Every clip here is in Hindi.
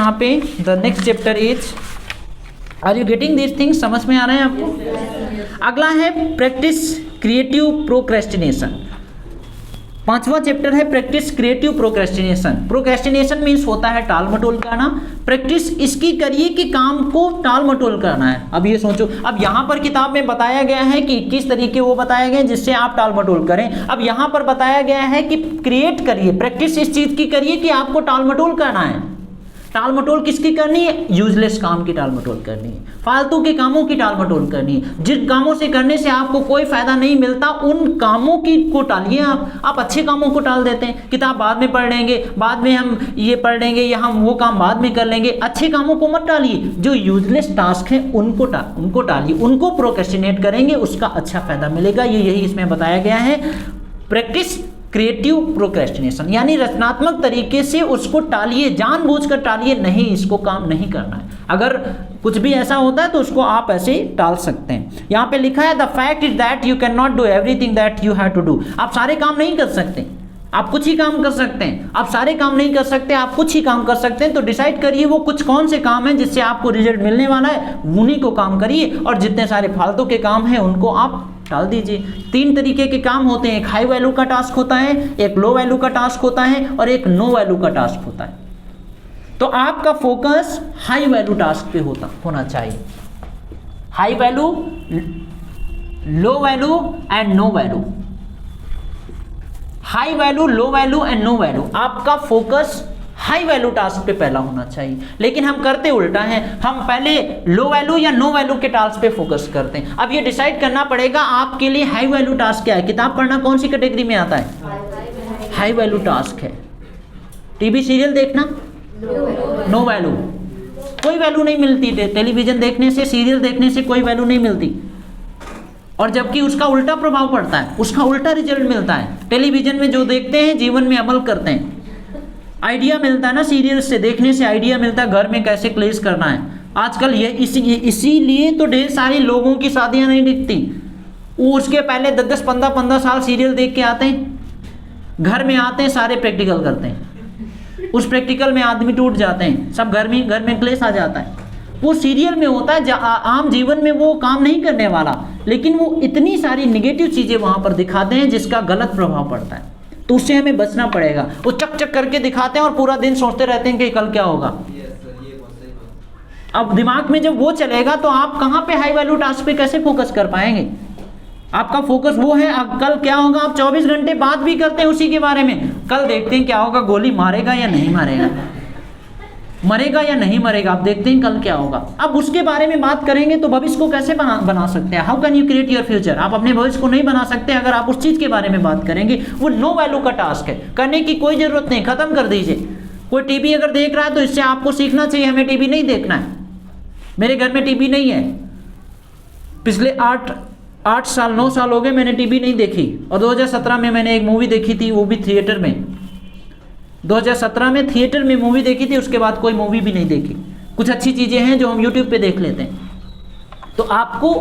यहाँ पे the next chapter is, are you getting this things, समझ में आ रहे हैं आपको? अगला है प्रैक्टिस क्रिएटिव प्रोक्रेस्टिनेशन। 5वां चैप्टर है practice creative procrastination. Procrastination means होता है टाल मटोल करना। प्रैक्टिस इसकी करिए कि काम को टाल मटोल करना है। अब ये सोचो, अब यहाँ पर किताब में बताया गया है कि 21 तरीके वो बताए गए जिससे आप टाल मटोल करें। अब यहाँ पर बताया गया है कि क्रिएट करिए, प्रैक्टिस इस चीज़ की करिए कि आपको टाल मटोल करना है। टाल मटोल किसकी करनी है? यूजलेस काम की टाल मटोल करनी है, फालतू के कामों की टाल मटोल करनी है। जिन कामों से करने से आपको कोई फायदा नहीं मिलता उन कामों की को टालिए। आप अच्छे कामों को टाल देते हैं, किताब बाद में पढ़ लेंगे, बाद में हम ये पढ़ लेंगे या हम वो काम बाद में कर लेंगे। अच्छे कामों को मत टालिए, जो यूजलेस टास्क है उनको टालिए, उनको प्रोक्रेस्टिनेट करेंगे, उसका अच्छा फायदा मिलेगा। यही इसमें बताया गया है, प्रैक्टिस क्रिएटिव प्रोक्रेस्टिनेशन, यानी रचनात्मक तरीके से उसको टालिए, जानबूझकर टालिए, नहीं इसको काम नहीं करना है। अगर कुछ भी ऐसा होता है तो उसको आप ऐसे टाल सकते हैं। यहाँ पे लिखा है the fact is that you can not do everything that you have to do. आप सारे काम नहीं कर सकते, आप कुछ ही काम कर सकते हैं। आप सारे काम नहीं कर सकते, आप कुछ ही काम कर सकते हैं। तो डिसाइड करिए वो कुछ कौन से काम हैं जिससे आपको रिजल्ट मिलने वाला है, उन्हीं को काम करिए, और जितने सारे फालतू के काम हैं उनको आप टाल दीजिए। 3 तरीके के काम होते हैं, एक हाई वैल्यू का टास्क होता है, एक लो वैल्यू का टास्क होता है और एक नो वैल्यू का टास्क होता है। तो आपका फोकस हाई वैल्यू टास्क पे होना चाहिए। High value, low value and no value, high value, low value and no value. आपका फोकस हाई वैल्यू टास्क पे पहला होना चाहिए, लेकिन हम करते उल्टा है, हम पहले लो वैल्यू या नो वैल्यू के टास्क पे फोकस करते हैं। अब ये डिसाइड करना पड़ेगा आपके लिए हाई वैल्यू टास्क क्या है। किताब पढ़ना कौन सी कैटेगरी में आता है? हाई वैल्यू टास्क है। टीवी सीरियल देखना नो वैल्यू, कोई वैल्यू नहीं मिलती। टेलीविजन देखने से, सीरियल देखने से कोई वैल्यू नहीं मिलती, और जबकि उसका उल्टा प्रभाव पड़ता है, उसका उल्टा रिजल्ट मिलता है। टेलीविजन में जो देखते हैं जीवन में अमल करते हैं। आइडिया मिलता है ना, सीरियल से देखने से आइडिया मिलता है घर में कैसे क्लेश करना है। आजकल ये इसीलिए तो ढेर सारे लोगों की शादियां नहीं दिखती। वो उसके पहले 10-10, 15-15 साल सीरियल देख के आते हैं, घर में आते हैं सारे प्रैक्टिकल करते हैं, उस प्रैक्टिकल में आदमी टूट जाते हैं, सब घर में क्लेश आ जाता है। वो सीरियल में होता है, आम जीवन में वो काम नहीं करने वाला, लेकिन वो इतनी सारी निगेटिव चीज़ें वहाँ पर दिखाते हैं जिसका गलत प्रभाव पड़ता है। तो उससे हमें बचना पड़ेगा। वो चक चक करके दिखाते हैं और पूरा दिन सोचते रहते हैं कि कल क्या होगा। अब दिमाग में जब वो चलेगा तो आप कहाँ पे हाई वैल्यू टास्क पे कैसे फोकस कर पाएंगे? आपका फोकस वो है कल क्या होगा। आप 24 घंटे बात भी करते हैं उसी के बारे में, कल देखते हैं क्या होगा, गोली मारेगा या नहीं मारेगा, मरेगा या नहीं मरेगा, आप देखते हैं कल क्या होगा। अब उसके बारे में बात करेंगे तो भविष्य को कैसे बना सकते हैं? How can you create your future? आप अपने भविष्य को नहीं बना सकते अगर आप उस चीज़ के बारे में बात करेंगे। वो नो वैल्यू का टास्क है, करने की कोई ज़रूरत नहीं, ख़त्म कर दीजिए। कोई टीवी अगर देख रहा है तो इससे आपको सीखना चाहिए, हमें टीवी नहीं देखना है। मेरे घर में टीवी नहीं है, पिछले 8 साल 9 साल हो गए मैंने टीवी नहीं देखी। और 2017 में मैंने एक मूवी देखी थी, वो भी थिएटर में। 2017 में थिएटर में मूवी देखी थी, उसके बाद कोई मूवी भी नहीं देखी। कुछ अच्छी चीज़ें हैं जो हम यूट्यूब पे देख लेते हैं। तो आपको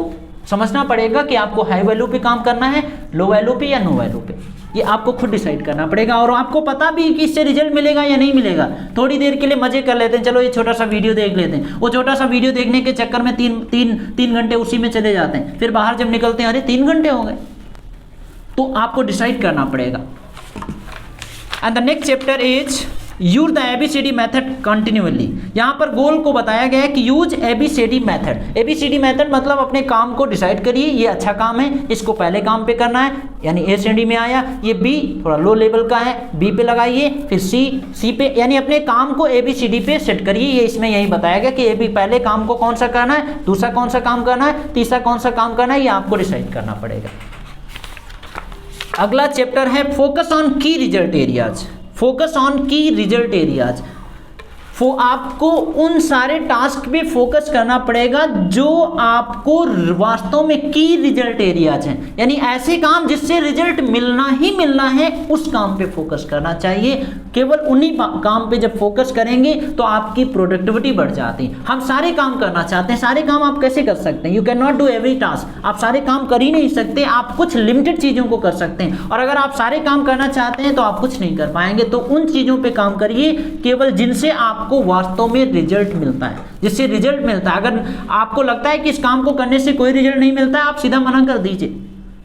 समझना पड़ेगा कि आपको हाई वैल्यू पे काम करना है, लो वैल्यू पे या नो वैल्यू पे, ये आपको खुद डिसाइड करना पड़ेगा। और आपको पता भी कि इससे रिजल्ट मिलेगा या नहीं मिलेगा। थोड़ी देर के लिए मजे कर लेते हैं, चलो ये छोटा सा वीडियो देख लेते हैं। वो छोटा सा वीडियो देखने के चक्कर में तीन घंटे उसी में चले जाते हैं। फिर बाहर जब निकलते हैं, अरे 3 घंटे हो गए। तो आपको डिसाइड करना पड़ेगा। And the next chapter is use the ABCD method continually. यहाँ पर गोल को बताया गया है कि use ABCD method. ABCD method मतलब अपने काम को डिसाइड करिए, ये अच्छा काम है, इसको पहले काम पे करना है, यानी A श्रेणी में आया। ये B थोड़ा लो लेवल का है, B पे लगाइए, फिर C पे, यानी अपने काम को ABCD पे सेट करिए। ये इसमें यही बताया गया कि AB पहले काम को कौन सा करना है, दूसरा कौन सा काम करना है, तीसरा कौन सा काम करना है, ये आपको डिसाइड करना पड़ेगा। अगला चैप्टर है फोकस ऑन की रिजल्ट एरियाज। फोकस ऑन की रिजल्ट एरियाज, आपको उन सारे टास्क पे फोकस करना पड़ेगा जो आपको वास्तव में की रिजल्ट एरियाज हैं, यानी ऐसे काम जिससे रिजल्ट मिलना ही मिलना है, उस काम पे फोकस करना चाहिए। केवल उन्हीं काम पे जब फोकस करेंगे तो आपकी प्रोडक्टिविटी बढ़ जाती है। हम सारे काम करना चाहते हैं, सारे काम आप कैसे कर सकते हैं? You can not do every task. आप सारे काम कर ही नहीं सकते, आप कुछ लिमिटेड चीज़ों को कर सकते हैं। और अगर आप सारे काम करना चाहते हैं तो आप कुछ नहीं कर पाएंगे। तो उन चीज़ों पर काम करिए केवल जिनसे आप आपको वास्तव में रिजल्ट मिलता है, जिससे रिजल्ट मिलता है। अगर आपको लगता है कि इस काम को करने से कोई रिजल्ट नहीं मिलता है, आप सीधा मना कर दीजिए।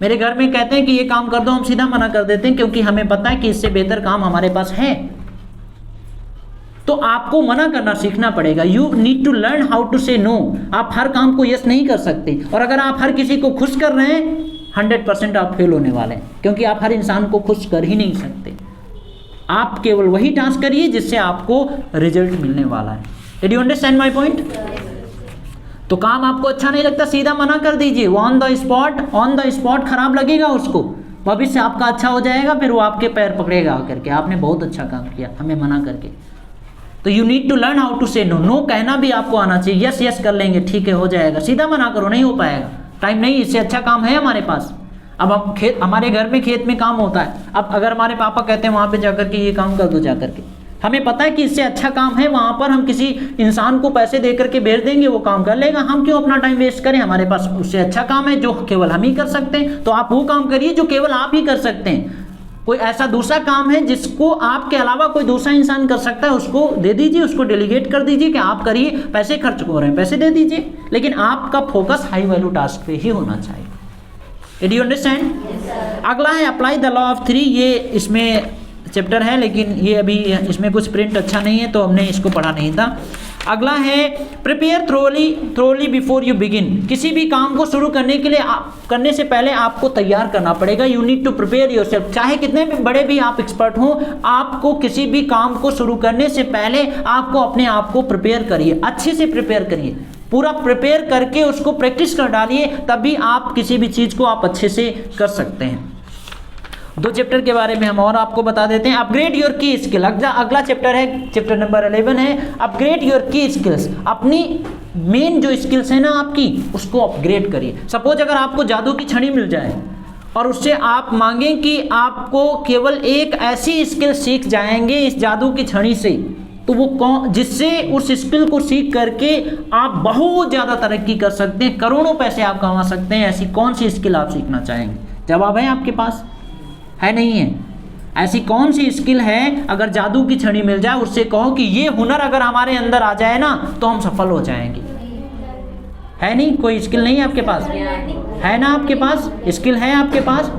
मेरे घर में कहते हैं कि ये काम कर दो, हम सीधा मना कर देते हैं, क्योंकि हमें पता है कि इससे बेहतर काम हमारे पास है। तो आपको मना करना सीखना पड़ेगा। You need to learn how to say no. आप हर काम को यस नहीं कर सकते, और अगर आप हर किसी को खुश कर रहे हैं 100% आप फेल होने वाले हैं, क्योंकि आप हर इंसान को खुश कर ही नहीं सकते। आप केवल वही टास्क करिए जिससे आपको रिजल्ट मिलने वाला है। Did you understand my point? तो काम आपको अच्छा नहीं लगता, सीधा मना कर दीजिए। वो ऑन द स्पॉट खराब लगेगा उसको, भविष्य आपका अच्छा हो जाएगा, फिर वो आपके पैर पकड़ेगा करके आपने बहुत अच्छा काम किया हमें मना करके। तो you need to learn how to say no. No कहना भी आपको आना चाहिए। यस यस कर लेंगे, ठीक है, हो जाएगा। सीधा मना करो, नहीं हो पाएगा, टाइम नहीं, इससे अच्छा काम है हमारे पास। अब हम हमारे घर में खेत में काम होता है, अब अगर हमारे पापा कहते हैं वहाँ पे जाकर के ये काम कर दो जा करके, हमें पता है कि इससे अच्छा काम है, वहाँ पर हम किसी इंसान को पैसे दे करके भेज देंगे, वो काम कर लेगा। हम क्यों अपना टाइम वेस्ट करें? हमारे पास उससे अच्छा काम है जो केवल हम ही कर सकते हैं। तो आप वो काम करिए जो केवल आप ही कर सकते हैं। कोई ऐसा दूसरा काम है जिसको आपके अलावा कोई दूसरा इंसान कर सकता है, उसको दे दीजिए, उसको डेलीगेट कर दीजिए कि आप करिए। पैसे खर्च हो रहे हैं, पैसे दे दीजिए, लेकिन आपका फोकस हाई वैल्यू टास्क पे ही होना चाहिए। Did you understand? अगला है अप्लाई द लॉ ऑफ 3। ये इसमें चैप्टर है, लेकिन ये अभी इसमें कुछ प्रिंट अच्छा नहीं है तो हमने इसको पढ़ा नहीं था। अगला है prepare thoroughly before you begin. किसी भी काम को शुरू करने के लिए करने से पहले आपको तैयार करना पड़ेगा। You need to prepare yourself. चाहे कितने भी बड़े भी आप एक्सपर्ट हो, आपको किसी भी काम को शुरू करने से पहले आपको अपने आप को प्रिपेयर करिए, अच्छे से प्रिपेयर करिए, पूरा प्रिपेयर करके उसको प्रैक्टिस कर डालिए, तभी आप किसी भी चीज़ को आप अच्छे से कर सकते हैं। 2 चैप्टर के बारे में हम और आपको बता देते हैं। अपग्रेड योर की स्किल। अगला चैप्टर है, चैप्टर नंबर 11 है अपग्रेड योर की स्किल्स। अपनी मेन जो स्किल्स है ना आपकी, उसको अपग्रेड करिए। सपोज अगर आपको जादू की छड़ी मिल जाए और उससे आप मांगें कि आपको केवल एक ऐसी स्किल सीख जाएंगे इस जादू की छड़ी से, तो वो कौन, जिससे उस स्किल को सीख करके आप बहुत ज़्यादा तरक्की कर सकते हैं, करोड़ों पैसे आप कमा सकते हैं, ऐसी कौन सी स्किल आप सीखना चाहेंगे? जवाब है आपके पास? है नहीं है? ऐसी कौन सी स्किल है अगर जादू की छड़ी मिल जाए, उससे कहो कि ये हुनर अगर हमारे अंदर आ जाए ना तो हम सफल हो जाएंगे? है नहीं? कोई स्किल नहीं है आपके पास? है ना आपके पास स्किल? है आपके पास?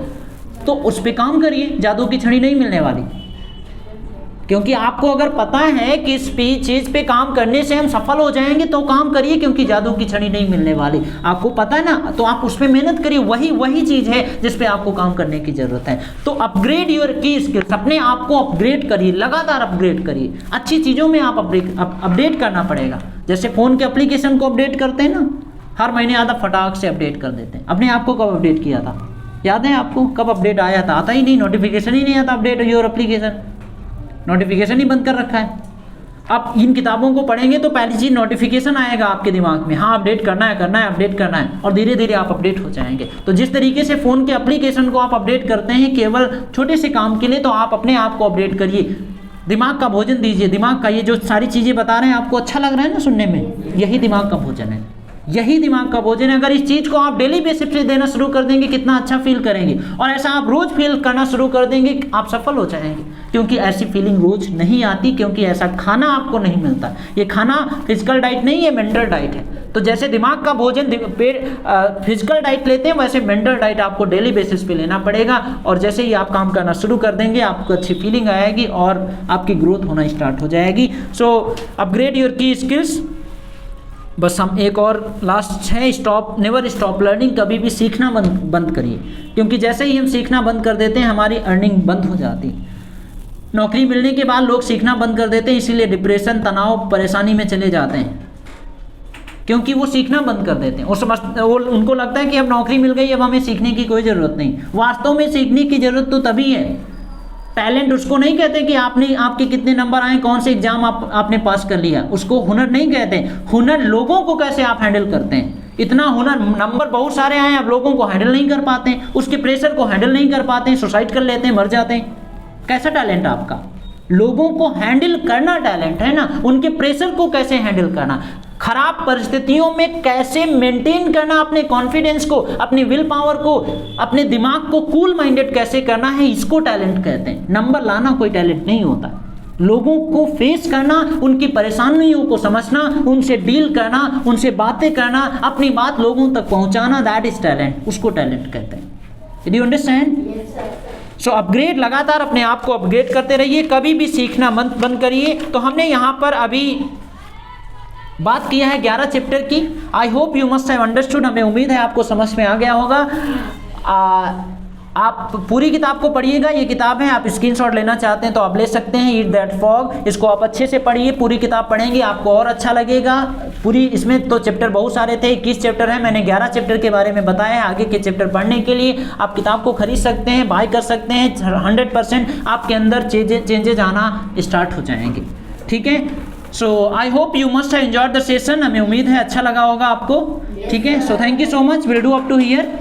तो उस पर काम करिए, जादू की छड़ी नहीं मिलने वाली। क्योंकि आपको अगर पता है कि इस चीज़ पे काम करने से हम सफल हो जाएंगे तो काम करिए, क्योंकि जादू की छड़ी नहीं मिलने वाली। आपको पता है ना, तो आप उस पर मेहनत करिए। वही चीज़ है जिस पे आपको काम करने की ज़रूरत है। तो अपग्रेड योर की स्किल्स, अपने आप को अपग्रेड करिए, लगातार अपग्रेड करिए। अच्छी चीज़ों में आप अपडेट करना पड़ेगा। जैसे फ़ोन के एप्लीकेशन को अपडेट करते हैं ना, हर महीने आधा फटाक से अपडेट कर देते हैं। अपने आप को कब अपडेट किया था? याद है आपको? कब अपडेट आया था? आता ही नहीं, नोटिफिकेशन ही नहीं आता अपडेट योर एप्लीकेशन, नोटिफिकेशन ही बंद कर रखा है। आप इन किताबों को पढ़ेंगे तो पहली चीज़ नोटिफिकेशन आएगा आपके दिमाग में, हाँ अपडेट करना है अपडेट करना है, और धीरे धीरे आप अपडेट हो जाएंगे। तो जिस तरीके से फ़ोन के एप्लीकेशन को आप अपडेट करते हैं केवल छोटे से काम के लिए, तो आप अपने आप को अपडेट करिए। दिमाग का भोजन दीजिए। दिमाग का ये जो सारी चीज़ें बता रहे हैं आपको अच्छा लग रहा है ना सुनने में, यही दिमाग का भोजन है, यही दिमाग का भोजन है। अगर इस चीज़ को आप डेली बेसिस पे देना शुरू कर देंगे, कितना अच्छा फील करेंगे, और ऐसा आप रोज़ फील करना शुरू कर देंगे, आप सफल हो जाएंगे। क्योंकि ऐसी फीलिंग रोज़ नहीं आती, क्योंकि ऐसा खाना आपको नहीं मिलता। ये खाना फिजिकल डाइट नहीं है, मेंटल डाइट है। तो जैसे दिमाग का भोजन फिजिकल डाइट लेते हैं, वैसे मेंटल डाइट आपको डेली बेसिस पे लेना पड़ेगा। और जैसे ही आप काम करना शुरू कर देंगे, आपको अच्छी फीलिंग आएगी और आपकी ग्रोथ होना स्टार्ट हो जाएगी। सो अपग्रेड योर की स्किल्स। बस हम एक और लास्ट है, नेवर स्टॉप लर्निंग। कभी भी सीखना बंद करिए, क्योंकि जैसे ही हम सीखना बंद कर देते हैं हमारी अर्निंग बंद हो जाती है। नौकरी मिलने के बाद लोग सीखना बंद कर देते हैं, इसीलिए डिप्रेशन, तनाव, परेशानी में चले जाते हैं, क्योंकि वो सीखना बंद कर देते हैं। उनको लगता है कि अब नौकरी मिल गई, अब हमें सीखने की कोई ज़रूरत नहीं। वास्तव में सीखने की ज़रूरत तो तभी है। टैलेंट उसको नहीं कहते कि आपके कितने नंबर आए, कौन से एग्जाम आपने पास कर लिया, उसको हुनर नहीं कहते। हुनर लोगों को कैसे आप हैंडल करते हैं। इतना हुनर, नंबर बहुत सारे आए, आप लोगों को हैंडल नहीं कर पाते हैं, उसके प्रेशर को हैंडल नहीं कर पाते हैं, सुसाइड कर लेते हैं, मर जाते हैं। कैसा टैलेंट आपका? लोगों को हैंडल करना टैलेंट है ना, उनके प्रेशर को कैसे हैंडल करना, खराब परिस्थितियों में कैसे मेंटेन करना अपने कॉन्फिडेंस को, अपनी विल पावर को, अपने दिमाग को कूल माइंडेड कैसे करना है, इसको टैलेंट कहते हैं। नंबर लाना कोई टैलेंट नहीं होता। लोगों को फेस करना, उनकी परेशानियों को समझना, उनसे डील करना, उनसे बातें करना, अपनी बात लोगों तक पहुंचाना, दैट इज टैलेंट, उसको टैलेंट कहते हैं। Do you understand? So upgrade, लगातार अपने आप को अपग्रेड करते रहिए, कभी भी सीखना मत बंद करिए। तो हमने यहाँ पर अभी बात किया है 11 चैप्टर की। आई hope you must have understood, हमें उम्मीद है आपको समझ में आ गया होगा। आप पूरी किताब को पढ़िएगा, ये किताब है, आप स्क्रीनशॉट लेना चाहते हैं तो आप ले सकते हैं, ईट दैट फॉग। इसको आप अच्छे से पढ़िए, पूरी किताब पढ़ेंगे आपको और अच्छा लगेगा। पूरी इसमें तो चैप्टर बहुत सारे थे, 21 चैप्टर है, मैंने 11 चैप्टर के बारे में बताया है। आगे के चैप्टर पढ़ने के लिए आप किताब को खरीद सकते हैं, बाय कर सकते हैं। 100% आपके अंदर चेंजेज आना स्टार्ट हो जाएंगे, ठीक है। So I hope you must have enjoyed the session, हमें उम्मीद है अच्छा लगा होगा आपको, ठीक है। So thank you so much, will do up to here.